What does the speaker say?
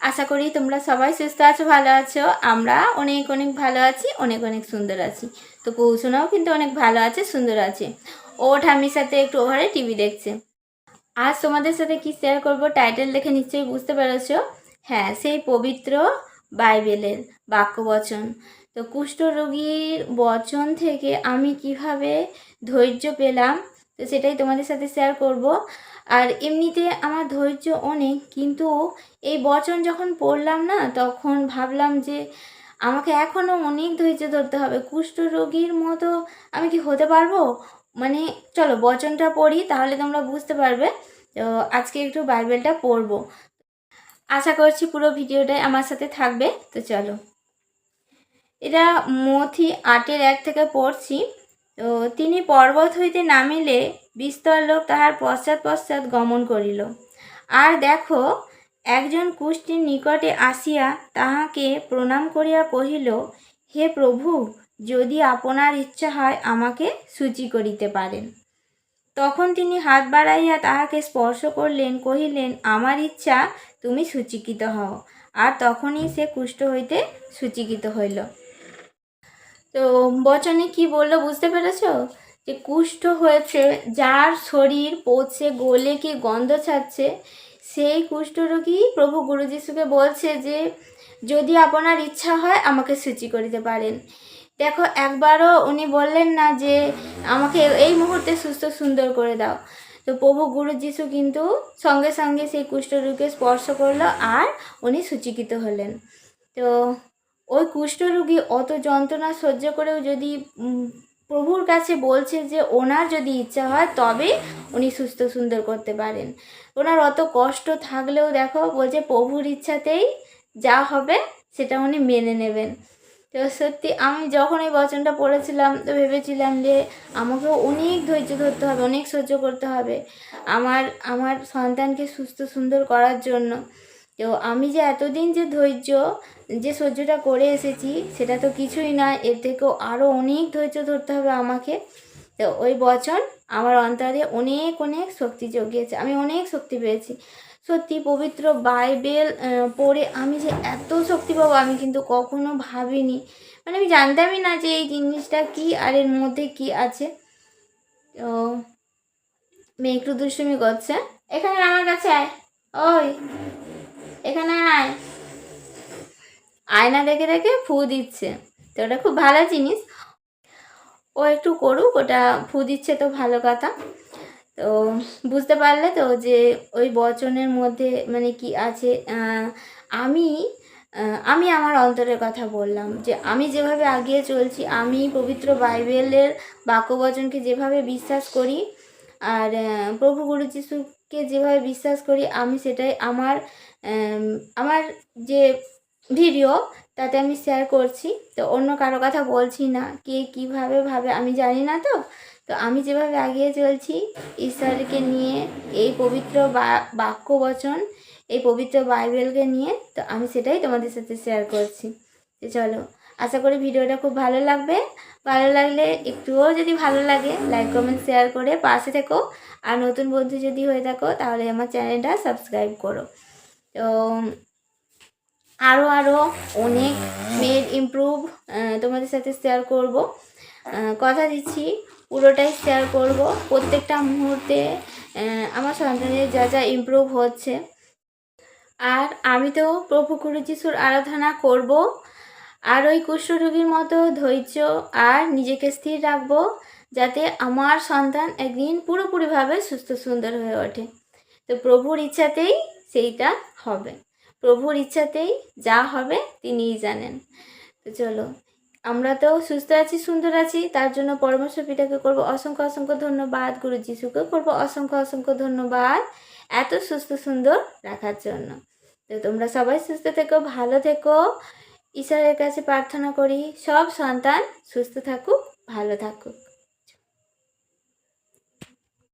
আশা করি তোমরা সবাই সুস্থ আছো, ভালো আছো। আমরা অনেক অনেক ভালো আছি, অনেক অনেক সুন্দর আছি। তো কৌশনাও কিন্তু অনেক ভালো আছে, সুন্দর আছে। ও ঠাম্মির সাথে একটু ওভারে টিভি দেখছে। আজ তোমাদের সাথে কি শেয়ার করব টাইটেল দেখে নিশ্চয়ই বুঝতে পেরেছো। হ্যাঁ, সেই পবিত্র বাইবেলের বাক্য বচন। তো কুষ্ঠরোগীর বচন থেকে আমি কিভাবে ধৈর্য পেলাম, তো সেটাই তোমাদের সাথে শেয়ার করব। আর এমনিতে আমার ধৈর্য অনেক, কিন্তু এই বচন যখন পড়লাম না, তখন ভাবলাম যে আমাকে এখনও অনেক ধৈর্য ধরতে হবে। কুষ্ঠরোগীর মতো আমি কি হতে পারবো? মানে চলো বচনটা পড়ি, তাহলে তোমরা বুঝতে পারবে। তো আজকে একটু বাইবেলটা পড়বো। আশা করছি পুরো ভিডিওটাই আমার সাথে থাকবে। তো চলো, এটা মথি 8:1 থেকে পড়ছি। তো তিনি পর্বত হইতে নামিলে বিস্তর লোক তাহার পশ্চাৎ পশ্চাৎ গমন করিল। আর দেখো, একজন কুষ্ঠীর নিকটে আসিয়া তাহাকে প্রণাম করিয়া কহিল, হে প্রভু, যদি আপনার ইচ্ছা হয় আমাকে শুচি করিতে পারেন। তখন তিনি হাত বাড়াইয়া তাহাকে স্পর্শ করলেন, কহিলেন, আমার ইচ্ছা, তুমি শুচিকৃত হও। আর তখনই সে কুষ্ঠ হইতে শুচিকৃত হইল। তো বচনে কি বললো বুঝতে পেরেছো? যে কুষ্ঠ হয়েছে, যার শরীর পচে গলে কি গন্ধ ছাড়ছে, সেই কুষ্ঠরোগী প্রভু গুরু যিশুকে বলছে যে যদি আপনার ইচ্ছা হয় আমাকে শুচি করিতে পারেন। দেখো, একবারও উনি বললেন না যে আমাকে এই মুহূর্তে সুস্থ সুন্দর করে দাও। তো প্রভু গুরু যিশু কিন্তু সঙ্গে সঙ্গে সেই কুষ্ঠরোগীকে স্পর্শ করলো, আর উনি শুচিকৃত হলেন। তো ওই কুষ্ঠরোগী অত যন্ত্রণা সহ্য করেও যদি প্রভুর কাছে বলছে যে ওনার যদি ইচ্ছা হয় তবে উনি সুস্থ সুন্দর করতে পারেন। ওনার অত কষ্ট থাকলেও দেখো বলছে প্রভুর ইচ্ছাতেই যা হবে সেটা উনি মেনে নেবেন। তো সত্যি আমি যখন এই বচনটা পড়েছিলাম তো ভেবেছিলাম যে আমাকেও অনেক ধৈর্য ধরতে হবে, অনেক সহ্য করতে হবে আমার সন্তানকে সুস্থ সুন্দর করার জন্য। তো আমি যে এতদিন যে ধৈর্য যে সহ্যটা করে এসেছি সেটা তো কিছুই না, এর থেকেও আরও অনেক ধৈর্য ধরতে হবে আমাকে। তো ওই বচন আমার অন্তরে অনেক অনেক শক্তি জগিয়েছে, আমি অনেক শক্তি পেয়েছি। সত্যি পবিত্র বাইবেল পড়ে আমি যে এত শক্তি পাবো আমি কিন্তু কখনো ভাবিনি। মানে আমি জানতামই না যে এই জিনিসটা কি আর এর মধ্যে কি আছে। তো মেয়ে একটু দুষ্টুমি করছে, এখানে আমার কাছে আয়, ওই এখানে আয়। আয়না দেখে দেখে ফু দিচ্ছে, তো ওটা খুব ভালো জিনিস। ও একটু করুক, ওটা ফু দিচ্ছে তো ভালো কথা। তো বুঝতে পারলে তো যে ওই বচনের মধ্যে মানে কি আছে। আমি আমি আমার অন্তরের কথা বললাম যে আমি যেভাবে আগিয়ে চলছি, আমি পবিত্র বাইবেলের বাক্যবচনকে যেভাবে বিশ্বাস করি আর প্রভু গুরু যিশুকে যেভাবে বিশ্বাস করি, আমি সেটাই আমার আমার যে ভিডিও তাতে আমি শেয়ার করছি। তো অন্য কারো কথা বলছি না, কে কীভাবে ভাবে আমি জানি না। তো তো আমি যেভাবে এগিয়ে চলছি ঈশ্বরকে নিয়ে, এই পবিত্র বাক্য বচন, এই পবিত্র বাইবেলকে নিয়ে, তো আমি সেটাই তোমাদের সাথে শেয়ার করছি। তো চলো, আশা করি ভিডিওটা খুব ভালো লাগবে। ভালো লাগলে একটুও যদি ভালো লাগে লাইক কমেন্ট শেয়ার করে পাশে থেকো। আর নতুন বন্ধু যদি হয়ে থাকো তাহলে আমার চ্যানেলটা সাবস্ক্রাইব করো। তো আরও আরও অনেক মেয়ের ইমপ্রুভ তোমাদের সাথে শেয়ার করব, কথা দিচ্ছি পুরোটাই শেয়ার করব। প্রত্যেকটা মুহূর্তে আমার সন্তানের যা যা ইমপ্রুভ হচ্ছে। আর আমি তো প্রভু গুরু যিশুর আরাধনা করব, আর ওই কুষ্ঠরোগীর মতো ধৈর্য আর নিজেকে স্থির রাখবো, যাতে আমার সন্তান একদিন পুরোপুরিভাবে সুস্থ সুন্দর হয়ে ওঠে। তো প্রভুর ইচ্ছাতেই সেইটা হবে, প্রভুর ইচ্ছাতেই যা হবে তিনিই জানেন। তো চলো, আমরা তো সুস্থ আছি, সুন্দর আছি, তার জন্য পরমেশ্বর পিতাকে করবো অসংখ্য অসংখ্য ধন্যবাদ, গুরু যিশুকে করবো অসংখ্য অসংখ্য ধন্যবাদ এত সুস্থ সুন্দর রাখার জন্য। তো তোমরা সবাই সুস্থ থেকো, ভালো থেকো। ঈশ্বরের কাছে প্রার্থনা করি সব সন্তান সুস্থ থাকুক, ভালো থাকুক।